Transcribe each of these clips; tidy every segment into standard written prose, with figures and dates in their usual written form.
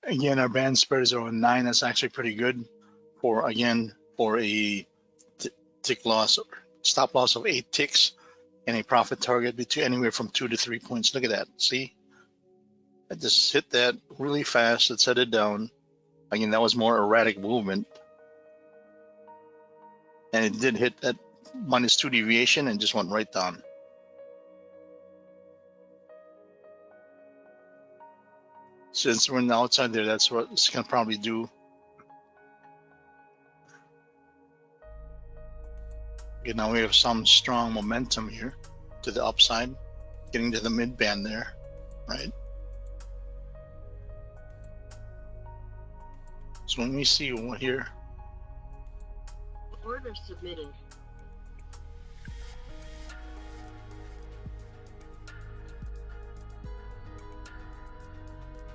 Again, our band spread is around 9. That's actually pretty good for, again, for a tick loss, stop loss of 8 ticks and a profit target between anywhere from 2 to 3 points. Look at that. See? I just hit that really fast. It set it down. Again, that was more erratic movement. And it did hit that -2 deviation and just went right down. Since we're outside there, that's what it's going to probably do. Okay, now we have some strong momentum here to the upside, getting to the mid band there, right? So let me see what here. Order submitted.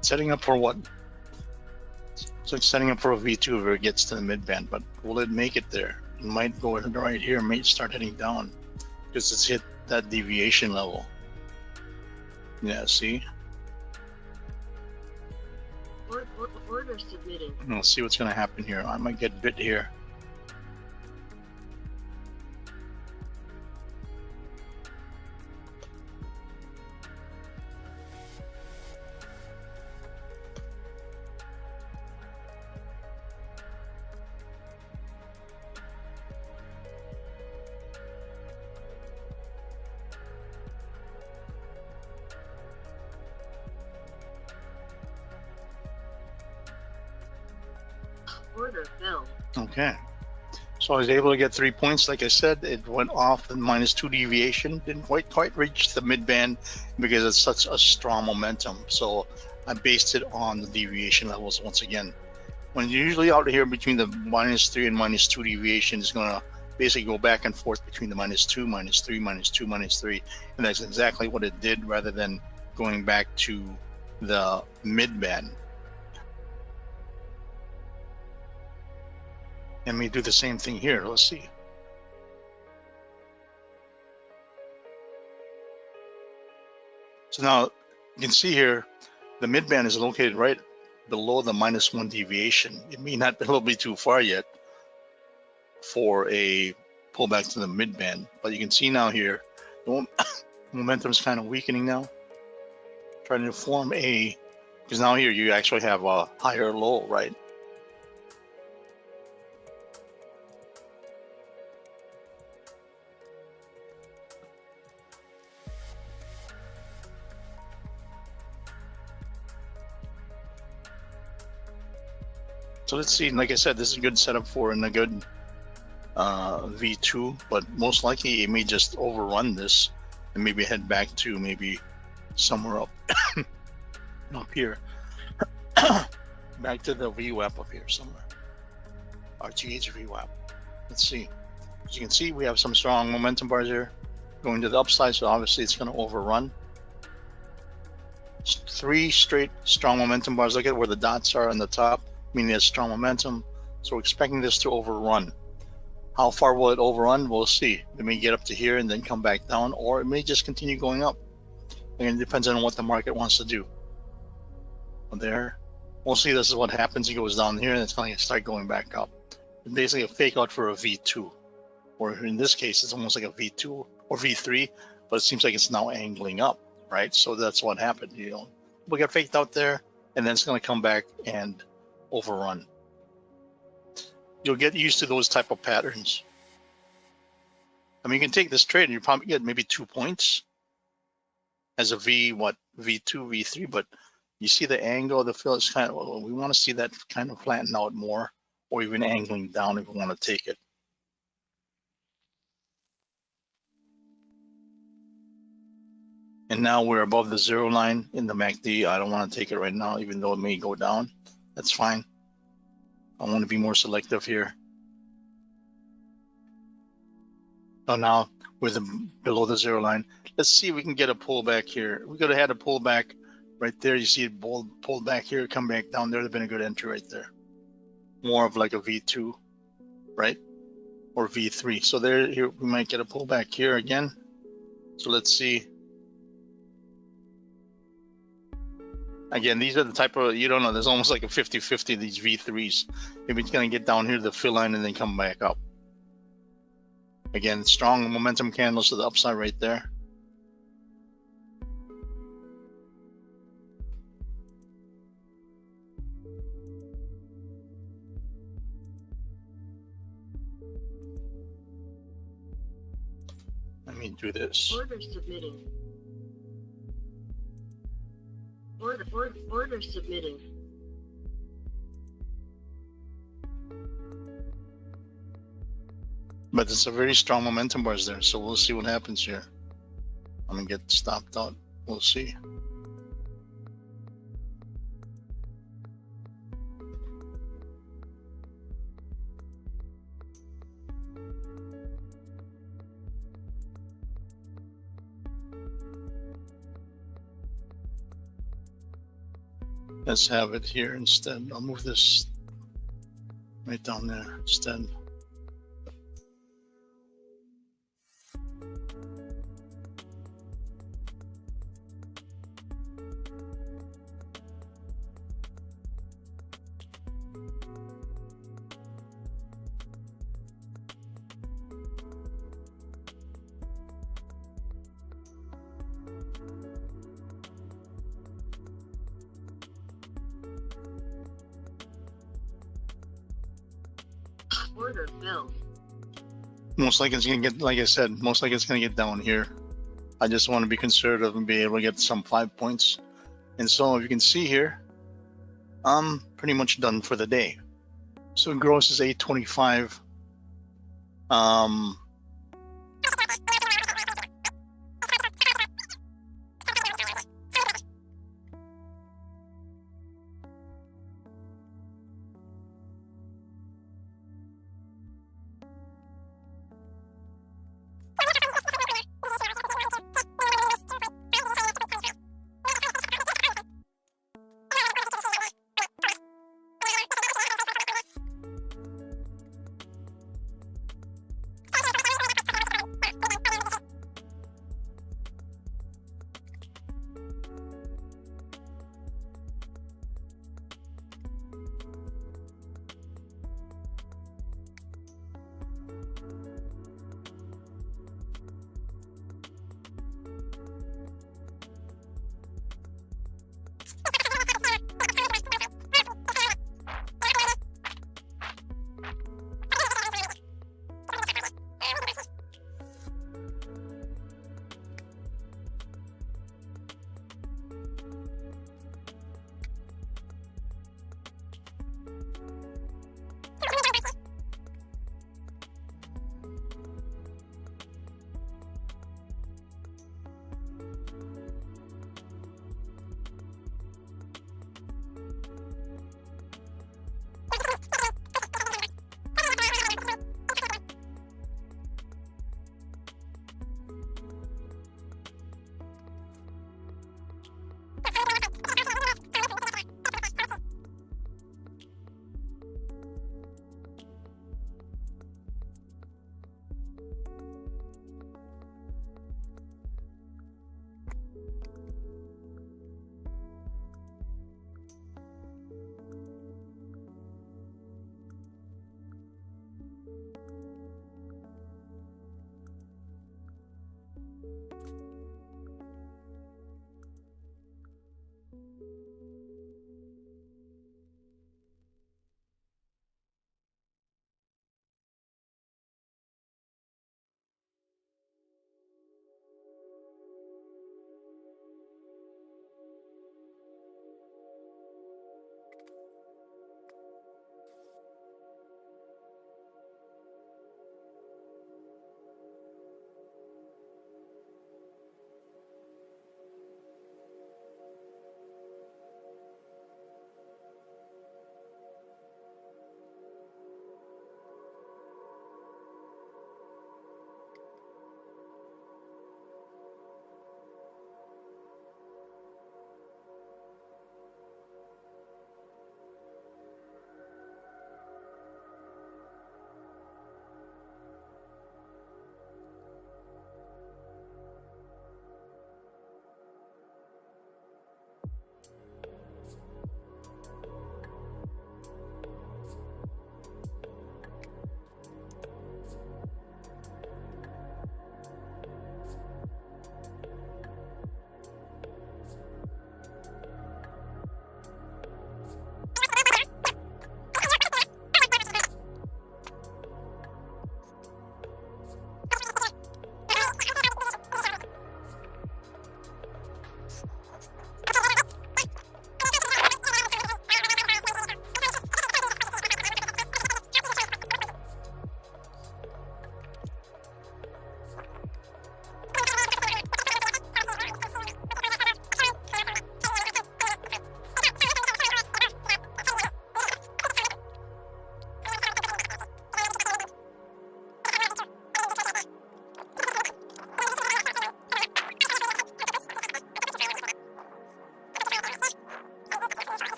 Setting up for what? It's like setting up for a V2 if it gets to the mid band, but will it make it there? It might go right here, might start heading down because it's hit that deviation level. Yeah, see? Order submitted. And we'll see what's going to happen here. I might get bit here. Order filled. Okay. So I was able to get 3 points. Like I said, it went off the -2 deviation. Didn't quite reach the mid band because it's such a strong momentum. So I based it on the deviation levels once again. When you're usually out here between the -3 and -2 deviation, it's going to basically go back and forth between the -2, -3, -2, -3. And that's exactly what it did rather than going back to the mid band. And we do the same thing here. Let's see. So now you can see here, the midband is located right below the -1 deviation. It may not be a little bit too far yet for a pullback to the midband, but you can see now here, the momentum is kind of weakening now. Trying to form because now here you actually have a higher low, right? So let's see, like I said, this is a good setup for a good V2, but most likely it may just overrun this and maybe head back to maybe somewhere up up here. Back to the VWAP up here somewhere. RTH VWAP. Let's see. As you can see, we have some strong momentum bars here going to the upside, so obviously it's going to overrun. 3 straight strong momentum bars. Look at where the dots are on the top, meaning there's strong momentum. So we're expecting this to overrun. How far will it overrun? We'll see. It may get up to here and then come back down, or it may just continue going up. Again, it depends on what the market wants to do. There. We'll see. This is what happens. It goes down here and it's going to start going back up. It's basically a fake out for a V2. Or in this case, it's almost like a V2 or V3, but it seems like it's now angling up, right? So that's what happened. We got faked out there, and then it's going to come back and overrun. You'll get used to those type of patterns. I mean, you can take this trade and you probably get maybe 2 points as a V2, V3, but you see the angle, the fill is kind of, we want to see that kind of flatten out more, or even angling down if we want to take it. And now we're above the 0 line in the MACD. I don't want to take it right now, even though it may go down. That's fine. I want to be more selective here. So now we're below the 0 line. Let's see if we can get a pullback here. We could have had a pullback right there. You see it pull back here, come back down there. Would have been a good entry right there. More of like a V2, right? Or V3. So here we might get a pullback here again. So let's see. Again, these are the type of, you don't know, there's almost like a 50-50, these V3s. If it's going to get down here to the fill line and then come back up. Again, strong momentum candles to the upside right there. Let me do this. Order submitting. Order submitting. But it's a very strong momentum bars there, so we'll see what happens here. I'm gonna get stopped out. We'll see. Let's have it here instead. I'll move this right down there instead. Order filled. Most likely it's gonna get, like I said, most likely it's gonna get down here. I just want to be conservative and be able to get some 5 points. And so if you can see here, I'm pretty much done for the day. So gross is 825.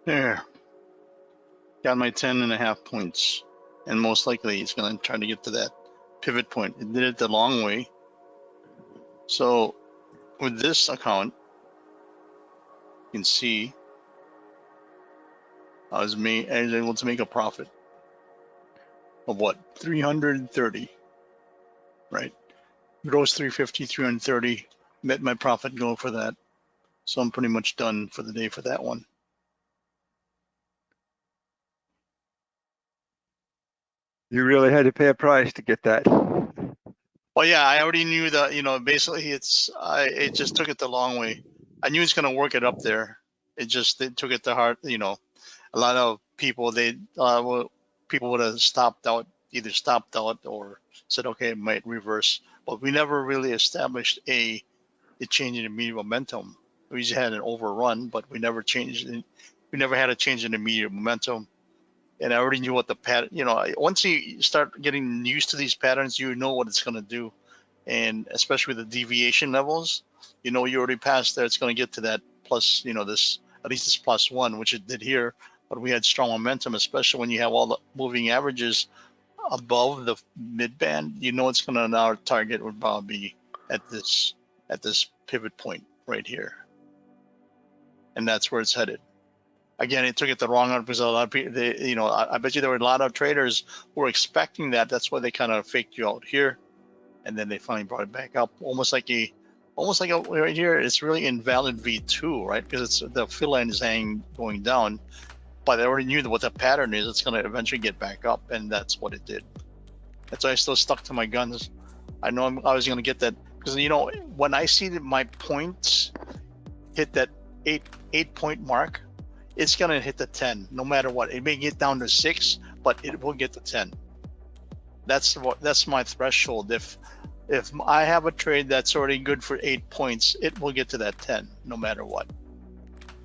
There. Got my 10.5 points. And most likely it's going to try to get to that pivot point. It did it the long way. So with this account, you can see I was able to make a profit of what? 330, right? Gross 350, 330. Met my profit goal for that. So I'm pretty much done for the day for that one. You really had to pay a price to get that. Well, yeah, I already knew that, basically it just took it the long way. I knew it's going to work it up there. It took it to heart, a lot of people, people would have either stopped out or said, okay, it might reverse. But we never really established a change in immediate momentum. We just had an overrun, but we never changed it. We never had a change in immediate momentum. And I already knew what the pattern, once you start getting used to these patterns, you know what it's going to do. And especially with the deviation levels, you already passed there. It's going to get to that plus, at least this +1, which it did here. But we had strong momentum, especially when you have all the moving averages above the mid band. It's going to, our target would probably be at this pivot point right here. And that's where it's headed. Again, it took it the wrong route because a lot of people, I bet you there were a lot of traders who were expecting that. That's why they kind of faked you out here, and then they finally brought it back up, almost like right here. It's really invalid V2, right? Because the fill line is going down, but I already knew what the pattern is. It's going to eventually get back up, and that's what it did. That's why I still stuck to my guns. I know I was going to get that because when I see that my points hit that eight point mark, it's going to hit the 10 no matter what. It may get down to 6, but it will get to 10. That's my threshold. If I have a trade that's already good for 8 points, it will get to that 10 no matter what.